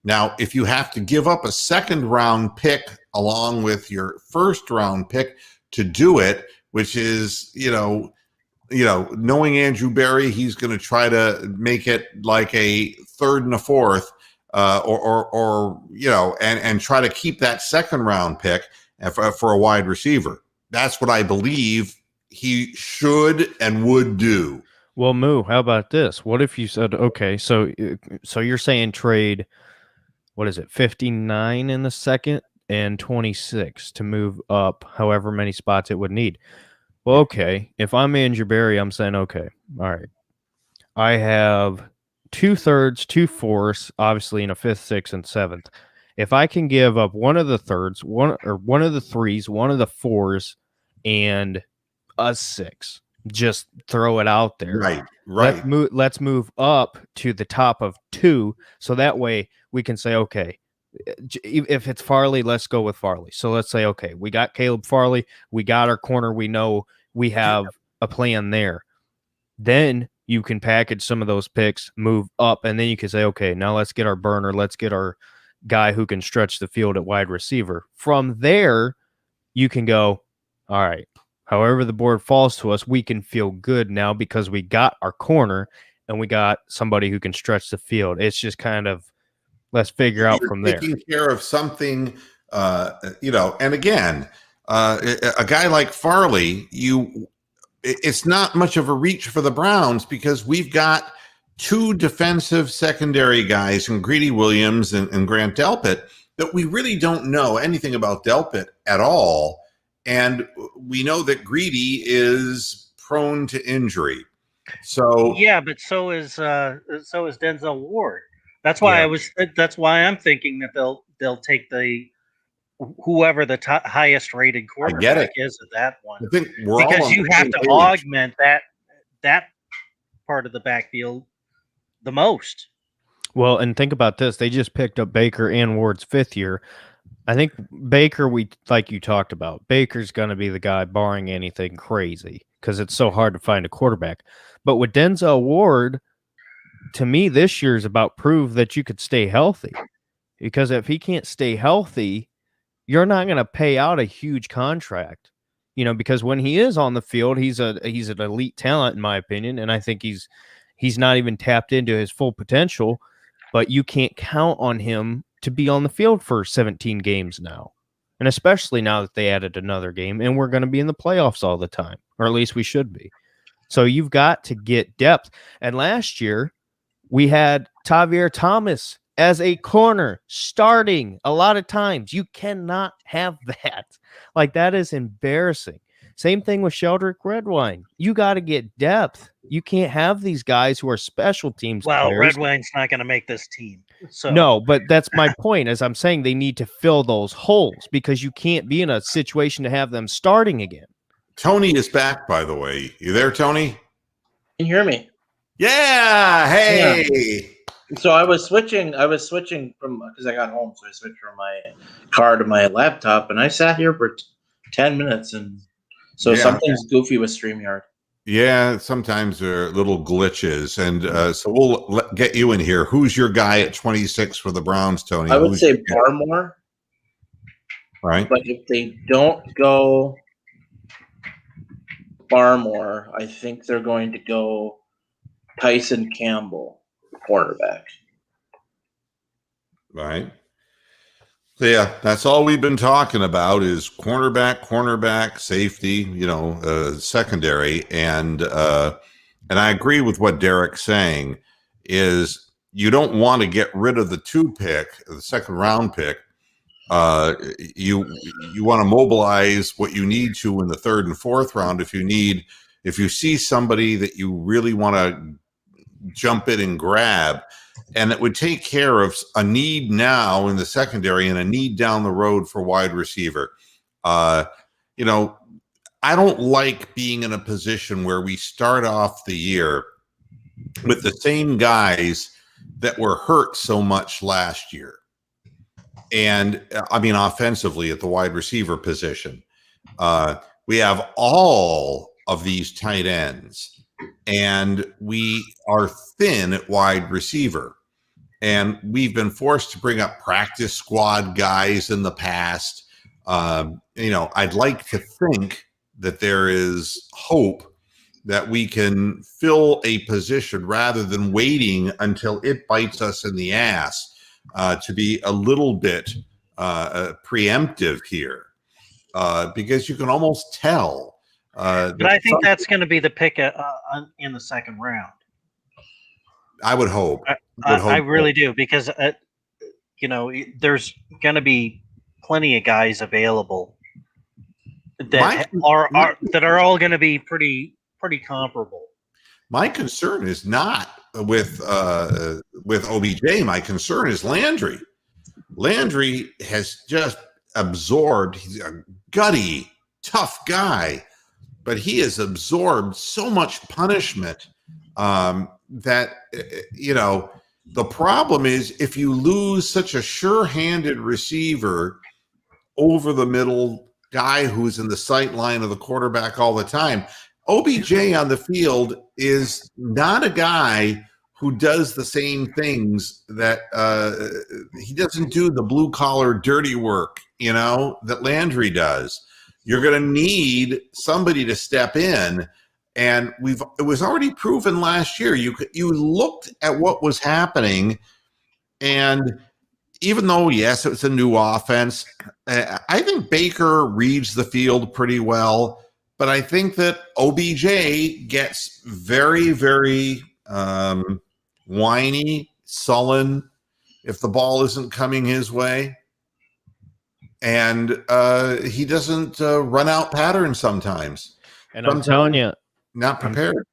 Now, if you have to give up a second round pick along with your first round pick to do it, which is, knowing Andrew Berry, he's going to try to make it like a third and a fourth, and try to keep that second round pick for a wide receiver. That's what I believe he should and would do. Well, Moo, how about this? What if you said, okay, so you're saying trade, what is it, 59 in the second and 26 to move up however many spots it would need. Well, okay, if I'm Andrew Berry, I'm saying, okay, all right. I have 2/3, 2/4, obviously in a 5th, 6th, and 7th. If I can give up one of the thirds, one of the 3s, one of the 4s, and a 6, just throw it out there. Right. Let's move up to the top of 2, so that way we can say, okay, if it's Farley, let's go with Farley. So let's say, okay, we got Caleb Farley, we got our corner, we know we have a plan there. Then you can package some of those picks, move up, and then you can say, okay, now let's get our burner, let's get our guy who can stretch the field at wide receiver. From there, you can go, all right, however the board falls to us, we can feel good now because we got our corner and we got somebody who can stretch the field. It's just kind of, let's figure out from there. Taking care of something, and again, a guy like Farley, it's not much of a reach for the Browns because we've got 2 defensive secondary guys in Greedy Williams and Grant Delpit that we really don't know anything about Delpit at all. And we know that Greedy is prone to injury. So yeah, but so is Denzel Ward. That's why that's why I'm thinking that they'll take whoever the highest rated quarterback is at that one. I think because you have to augment that part of the backfield the most. Well, and think about this. They just picked up Baker and Ward's 5th year. I think Baker, like you talked about, Baker's going to be the guy barring anything crazy because it's so hard to find a quarterback. But with Denzel Ward, to me, this year is about prove that you could stay healthy. because if he can't stay healthy, you're not going to pay out a huge contract. Because when he is on the field, he's an elite talent in my opinion, and I think he's not even tapped into his full potential, but you can't count on him to be on the field for 17 games now. And especially now that they added another game and we're going to be in the playoffs all the time, or at least we should be. So you've got to get depth. And last year we had Tavier Thomas as a corner starting a lot of times. You cannot have that. Like, that is embarrassing. Same thing with Sheldrick Redwine. You got to get depth. You can't have these guys who are special teams Well, players. Redwine's not going to make this team. So No, but that's my point. As I'm saying, they need to fill those holes because you can't be in a situation to have them starting again. Tony is back, by the way. You there, Tony? Can you hear me? Yeah. Hey. So I was switching from, because I got home, so I switched from my car to my laptop, and I sat here for 10 minutes, and so Yeah. something's goofy with StreamYard. Yeah, sometimes there are little glitches, and so we'll get you in here. Who's your guy at 26 for the Browns, Tony? I would Who's say your guy? Barmore, Right? but if they don't go Barmore, I think they're going to go Tyson Campbell, quarterback. Right. So yeah, that's all we've been talking about is cornerback, safety, secondary, and I agree with what Derek's saying. Is you don't want to get rid of the the second round pick. You want to mobilize what you need to in the third and fourth round if you see somebody that you really want to jump in and grab. And it would take care of a need now in the secondary and a need down the road for wide receiver. I don't like being in a position where we start off the year with the same guys that were hurt so much last year. And I mean, offensively at the wide receiver position, we have all of these tight ends and we are thin at wide receiver. And we've been forced to bring up practice squad guys in the past. I'd like to think that there is hope that we can fill a position rather than waiting until it bites us in the ass to be a little bit preemptive here because you can almost tell. but I think that's going to be the pick in the second round. I would hope. I really do, because there's going to be plenty of guys available that are all going to be pretty comparable. My concern is not with OBJ. My concern is Landry. Landry has just absorbed. He's a gutty, tough guy, but he has absorbed so much punishment that the problem is if you lose such a sure-handed receiver over the middle guy who's in the sight line of the quarterback all the time. OBJ on the field is not a guy who does the same things that he doesn't do the blue collar dirty work, that Landry does. You're going to need somebody to step in. And it was already proven last year. You looked at what was happening, and even though, yes, it was a new offense, I think Baker reads the field pretty well, but I think that OBJ gets very, very whiny, sullen if the ball isn't coming his way. And he doesn't run out patterns sometimes. And I'm telling you, not prepared.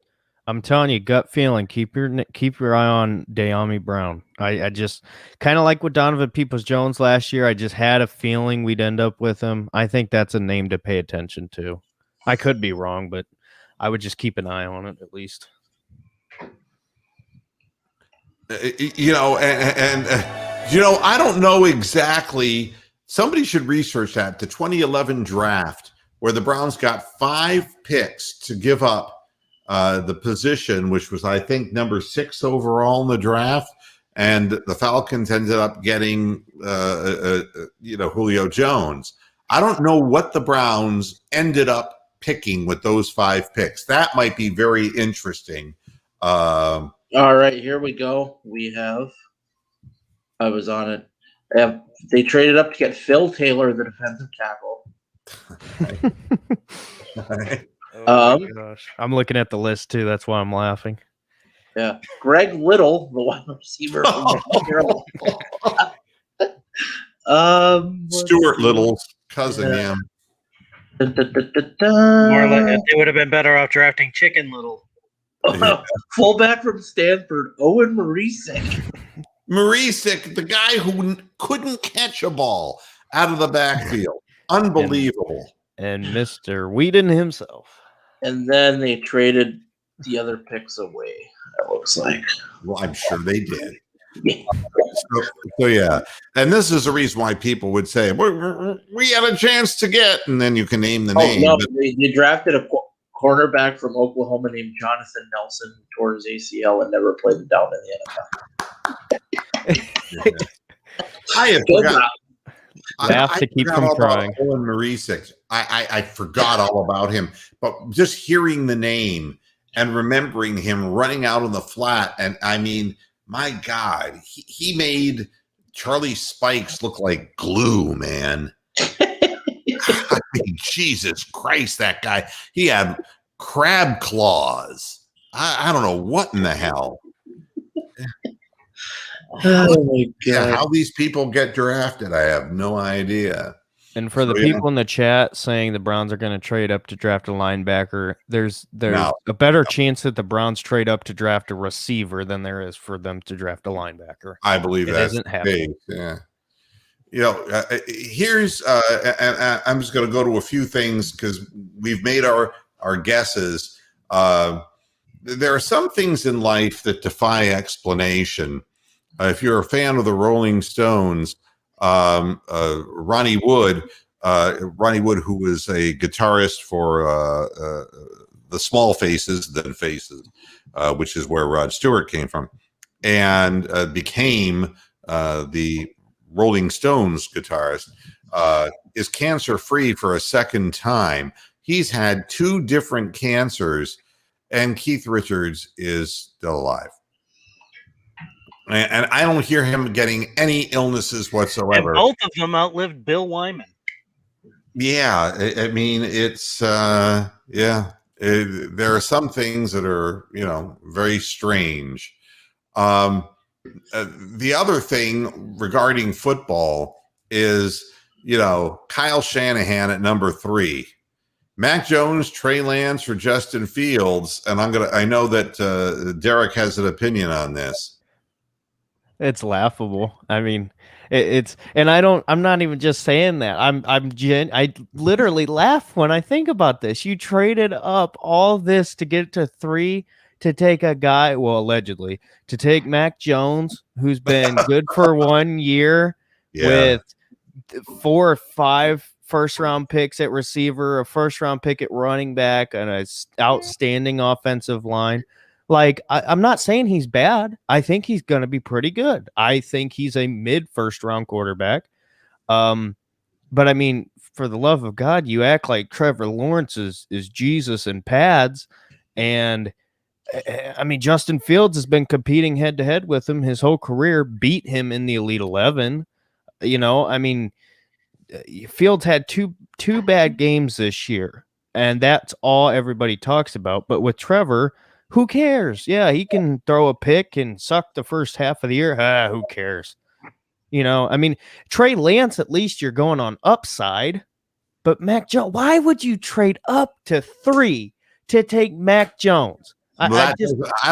I'm telling you, gut feeling. Keep your eye on De'Ami Brown. I just kind of like with Donovan Peoples-Jones last year. I just had a feeling we'd end up with him. I think that's a name to pay attention to. I could be wrong, but I would just keep an eye on it at least. I don't know exactly. Somebody should research that. The 2011 draft, where the Browns got 5 picks to give up the position, which was, I think, number 6 overall in the draft. and the Falcons ended up getting Julio Jones. I don't know what the Browns ended up picking with those 5 picks. That might be very interesting. All right, here we go. I was on it. They traded up to get Phil Taylor, the defensive tackle. Oh my gosh. I'm looking at the list too. That's why I'm laughing. Yeah, Greg Little, the wide receiver from North Carolina. Stuart Little's cousin, yeah. Da, da, da, da, More da. like they would have been better off drafting Chicken Little. Fullback from Stanford, Owen Marisick. Marisick, the guy who couldn't catch a ball out of the backfield. Unbelievable. And Mr. Whedon himself. And then they traded the other picks away, it looks like. Well, I'm sure they did. So yeah. And this is the reason why people would say, we had a chance to get, and then you can name the name. No, they drafted a cornerback from Oklahoma named Jonathan Nelson, who tore his ACL and never played it down in the NFL. I have forgotten. Laugh to keep from crying. Owen Marisick. I forgot all about him, but just hearing the name and remembering him running out on the flat, and I mean, my God, he made Charlie Spikes look like glue, man. I mean, Jesus Christ, that guy. He had crab claws. I don't know what in the hell. Oh my God. Yeah, how these people get drafted, I have no idea. And for the people in the chat saying the Browns are going to trade up to draft a linebacker, there's a better chance that the Browns trade up to draft a receiver than there is for them to draft a linebacker. I believe it that's isn't the happening. case. Yeah. Here's and I'm just going to go to a few things because we've made our guesses. There are some things in life that defy explanation. If you're a fan of the Rolling Stones, Ronnie Wood, who was a guitarist for the Small Faces, then Faces, which is where Rod Stewart came from, and became the Rolling Stones guitarist, is cancer-free for a second time. He's had 2 different cancers, and Keith Richards is still alive. And I don't hear him getting any illnesses whatsoever. And both of them outlived Bill Wyman. Yeah, I mean, it's there are some things that are very strange. The other thing regarding football is Kyle Shanahan at number 3, Mac Jones, Trey Lance, or Justin Fields, and I know that Derek has an opinion on this. It's laughable. I mean, I'm not even just saying that. I literally laugh when I think about this. You traded up all this to get to 3 to take a guy, well, allegedly, to take Mac Jones, who's been good for 1 year with 4 or 5 first-round picks at receiver, a first-round pick at running back, and an outstanding offensive line. Like, I'm not saying he's bad. I think he's going to be pretty good. I think he's a mid-first-round quarterback. But, I mean, for the love of God, you act like Trevor Lawrence is Jesus in pads. And, I mean, Justin Fields has been competing head-to-head with him his whole career, beat him in the Elite 11. I mean, Fields had two bad games this year, and that's all everybody talks about. But with Trevor, who cares? Yeah, he can throw a pick and suck the first half of the year. Who cares? I mean, Trey Lance, at least you're going on upside. But Mac Jones, why would you trade up to 3 to take Mac Jones? I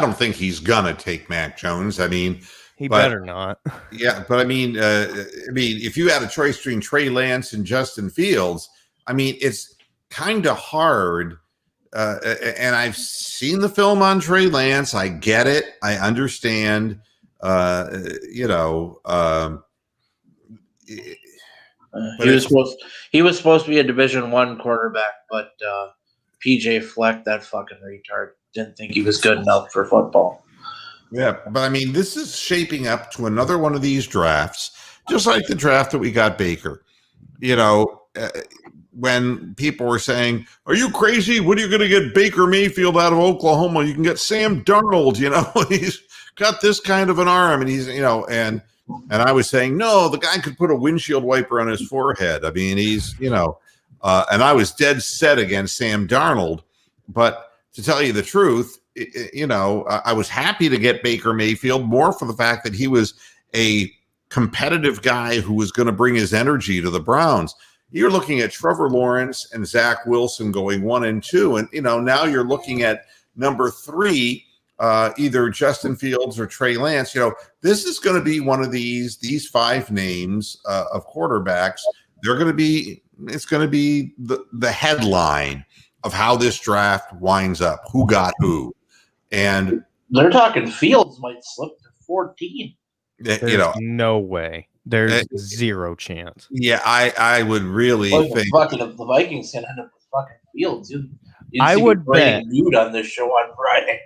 don't think he's gonna take Mac Jones. I mean, he better not. Yeah, but I mean, if you had a choice between Trey Lance and Justin Fields, I mean, it's kind of hard. And I've seen the film on Trey Lance. I get it. I understand. He was supposed to be a Division I quarterback, but PJ Fleck, that fucking retard, didn't think he was good enough for football. Yeah, but I mean, this is shaping up to another one of these drafts, just like the draft that we got Baker. You know, when people were saying, "Are you crazy? What are you going to get Baker Mayfield out of Oklahoma? You can get Sam Darnold. You know, he's got this kind of an arm, and he's and I was saying, no, the guy could put a windshield wiper on his forehead. I mean, he's and I was dead set against Sam Darnold, but to tell you the truth. I was happy to get Baker Mayfield more for the fact that he was a competitive guy who was going to bring his energy to the Browns. You're looking at Trevor Lawrence and Zach Wilson going 1 and 2. And, now you're looking at number 3, either Justin Fields or Trey Lance. This is going to be one of these 5 names of quarterbacks. It's going to be the headline of how this draft winds up, who got who. And they're talking Fields might slip to 14. There's no way. There's zero chance. Yeah, I would really think if the Vikings can end up with fucking Fields, I would bet nude on this show on Friday.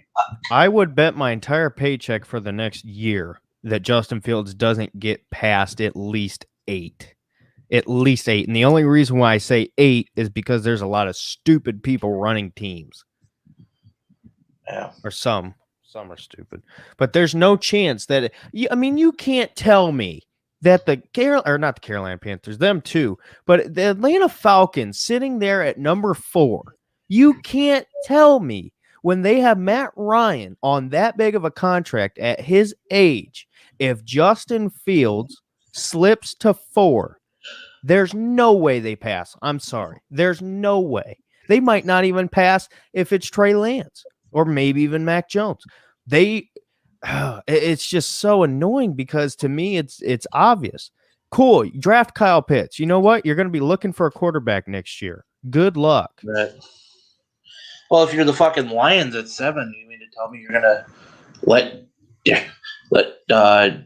I would bet my entire paycheck for the next year that Justin Fields doesn't get past at least 8. At least 8. And the only reason why I say 8 is because there's a lot of stupid people running teams. Yeah. Or some are stupid. But there's no chance that you can't tell me that not the Carolina Panthers, them too, but the Atlanta Falcons sitting there at number 4. You can't tell me when they have Matt Ryan on that big of a contract at his age, if Justin Fields slips to 4, there's no way they pass. I'm sorry. There's no way. They might not even pass if it's Trey Lance or maybe even Mac Jones. It's just so annoying because to me it's obvious. Cool, draft Kyle Pitts. You know what? You're going to be looking for a quarterback next year. Good luck. Right. Well, if you're the fucking Lions at 7, you mean to tell me you're going to let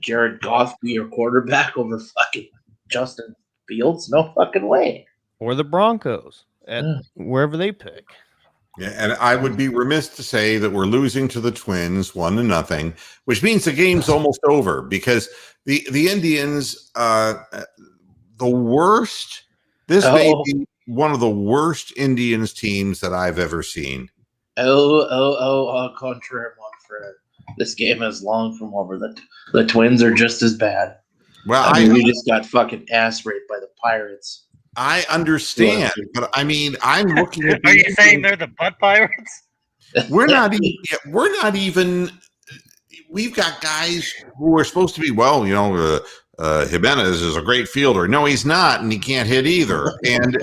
Jared Goff be your quarterback over fucking Justin Fields? No fucking way. Or the Broncos at wherever they pick. Yeah, and I would be remiss to say that we're losing to the Twins 1-0, which means the game's almost over because the Indians, the worst. This may be one of the worst Indians teams that I've ever seen. Contraire, Montfred. This game is long from over. The Twins are just as bad. Well, we just got fucking ass raped by the Pirates. I understand, but I mean, I'm looking at. Are you saying they're the Butt Pirates? We're not even. We've got guys who are supposed to be. Jimenez is a great fielder. No, he's not, and he can't hit either. And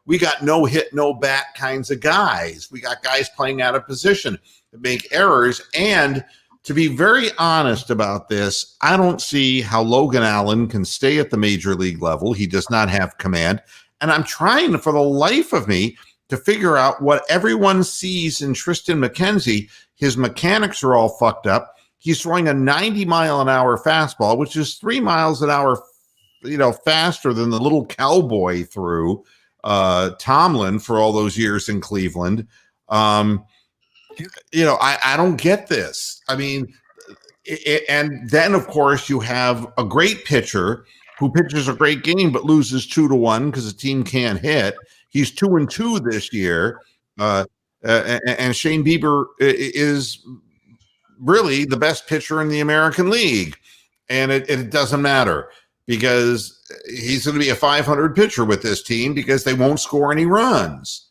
we got no hit, no bat kinds of guys. We got guys playing out of position that make errors. And to be very honest about this, I don't see how Logan Allen can stay at the major league level. He does not have command. And I'm trying for the life of me to figure out what everyone sees in Tristan McKenzie. His mechanics are all fucked up. He's throwing a 90-mile-an-hour fastball, which is 3 miles an hour, faster than the little cowboy threw Tomlin for all those years in Cleveland. I don't get this. I mean, and then of course you have a great pitcher who pitches a great game but loses 2-1 because the team can't hit. He's 2-2 this year, and Shane Bieber is really the best pitcher in the American League, and it doesn't matter because he's going to be a 500 pitcher with this team because they won't score any runs.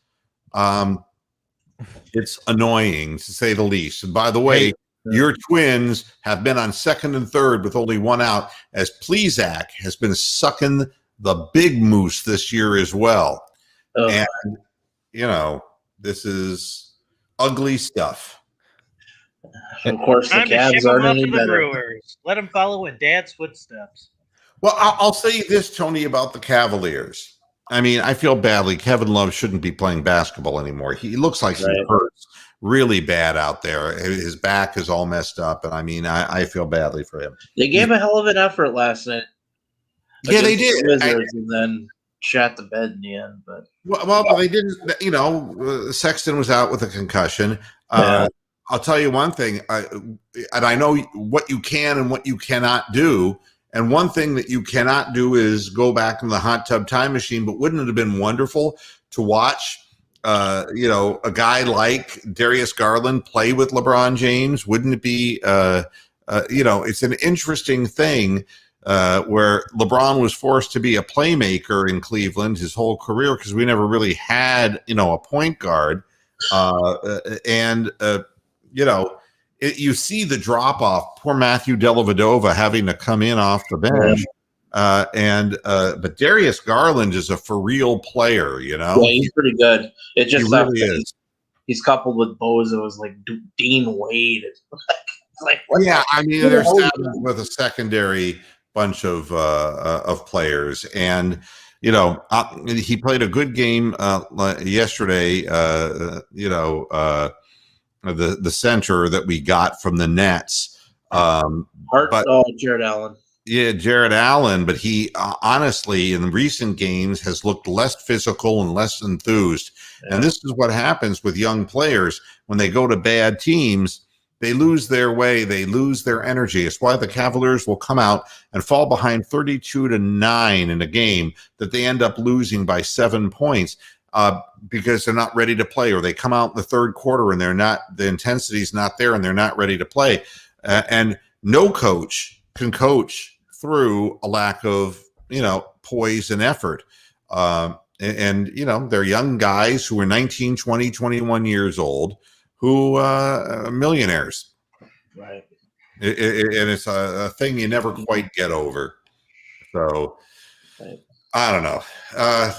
It's annoying to say the least. And by the way, your Twins have been on 2nd and 3rd with only 1 out, as Plesac has been sucking the big moose this year as well. And this is ugly stuff. Of course, the Cavs aren't any better. Brewers. Let them follow in Dad's footsteps. Well, I'll say this, Tony, about the Cavaliers. I mean, I feel badly. Kevin Love shouldn't be playing basketball anymore. He looks like he hurts really bad out there. His back is all messed up, and I mean, I feel badly for him. They gave a hell of an effort last night. Yeah, they did. And then shot the bed in the end. But well, they didn't. Sexton was out with a concussion. I'll tell you one thing, and I know what you can and what you cannot do. And one thing that you cannot do is go back in the hot tub time machine. But wouldn't it have been wonderful to watch, a guy like Darius Garland play with LeBron James? Wouldn't it be, it's an interesting thing where LeBron was forced to be a playmaker in Cleveland his whole career because we never really had, a point guard. You see the drop off. Poor Matthew Dellavedova having to come in off the bench, but Darius Garland is a for real player. Yeah, he's pretty good. It just he really is. He's coupled with bozos like Dean Wade. They're saddled with a secondary bunch of players, and he played a good game yesterday. The center that we got from the Nets. Jared Allen. Yeah, Jared Allen, but he honestly in recent games has looked less physical and less enthused. Yeah. And this is what happens with young players when they go to bad teams. They lose their way. They lose their energy. It's why the Cavaliers will come out and fall behind 32-9 in a game that they end up losing by 7 points. Because they're not ready to play, or they come out in the third quarter and the intensity's not there and they're not ready to play. And no coach can coach through a lack of, poise and effort. They're young guys who are 19, 20, 21 years old who are millionaires. Right. And it's a thing you never quite get over. So, right. I don't know.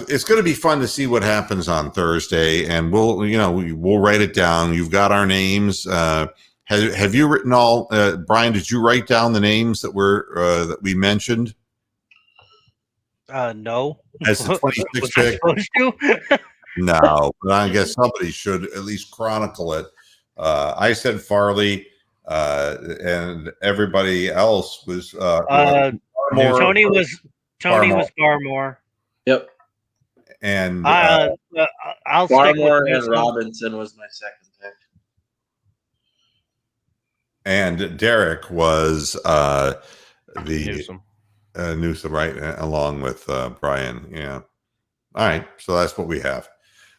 It's going to be fun to see what happens on Thursday, and we'll write it down. You've got our names. Have you written all? Brian, did you write down the names that we mentioned? No. As the 26th pick. No, but I guess somebody should at least chronicle it. I said Farley, and everybody else was. Tony was Barmore. Yep. And I'll Barmore and Robinson was my second pick. And Derek was Newsom, right? Along with Brian. Yeah. All right. So that's what we have.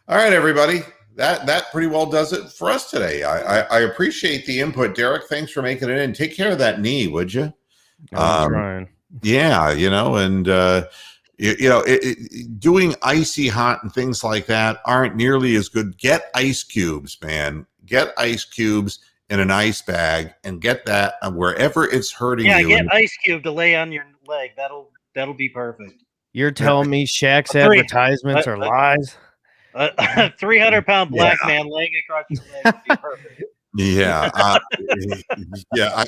All right, everybody. That pretty well does it for us today. I appreciate the input, Derek. Thanks for making it in. Take care of that knee, would you? I'm trying. Yeah, doing icy hot and things like that aren't nearly as good. Get ice cubes, man. Get ice cubes in an ice bag and get that wherever it's hurting you. Yeah, get ice cube to lay on your leg. That'll be perfect. You're telling me Shaq's advertisements are lies? 300-pound black man laying across your leg would be perfect. Yeah,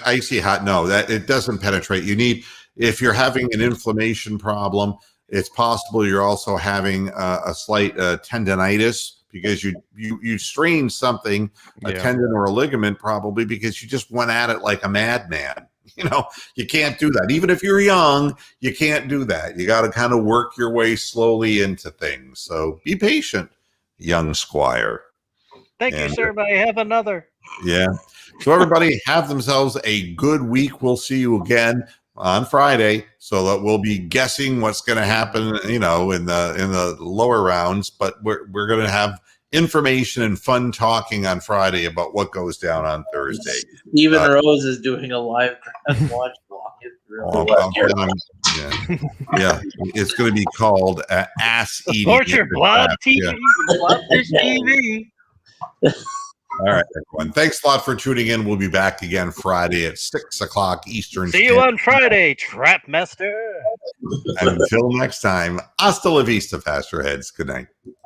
icy hot. No, that it doesn't penetrate. You need, if you're having an inflammation problem, it's possible you're also having a slight tendonitis because you strained something, a tendon or a ligament, probably because you just went at it like a madman. You can't do that. Even if you're young, you can't do that. You got to kind of work your way slowly into things. So be patient, young squire. Thank you, sir. But I have another. Yeah. So everybody have themselves a good week. We'll see you again on Friday, so that we'll be guessing what's going to happen, in the lower rounds. But we're going to have information and fun talking on Friday about what goes down on Thursday. Stephen Rose is doing a live watch block. Yeah, it's going to be called Ass Eating. Torture Blob TV. Blobfish TV. All right, everyone. Thanks a lot for tuning in. We'll be back again Friday at 6:00 Eastern. See you on Friday, Trap Master. Until next time, hasta la vista, faster heads. Good night.